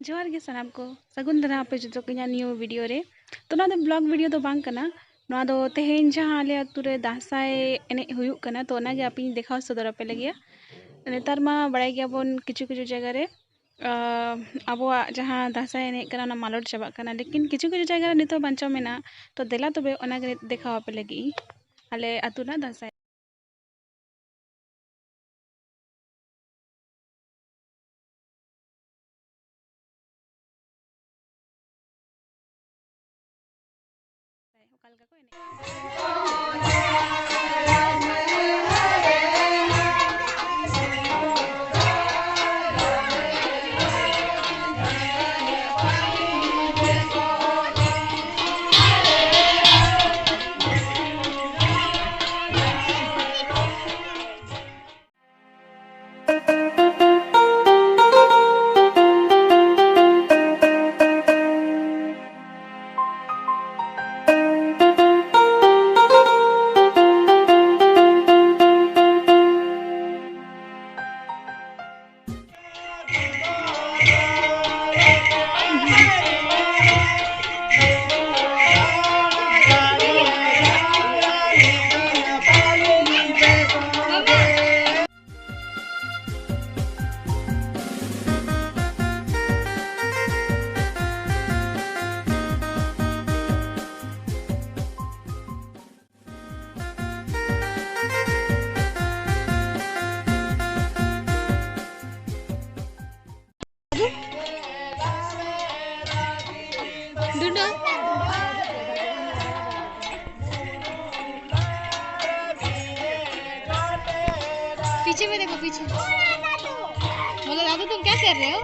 जोहार गे सानाम को सगुन दारा पे जो को न्यू वीडियो रे तो ना ब्लॉग वीडियो तो बांग कना ना दो तेहेन जहाँ आले आतु रे दासाय एने हुयुक कना तो ना गे आपी देखाव सदर पे लगिया नेतार मा बड़ाई गया बोन किछु किछु जगह रे अब जहाँ दासाय एने कना ना मालट चाबा कना लेकिन किछु किछु जगह रे नितो बांचाव मेना तो देला तबे ओना गे देखाव पे लगी आले आतु ना दासाय हकाल का को एने पीछे में देखो पीछे। बोलो दादू तुम क्या कर रहे हो?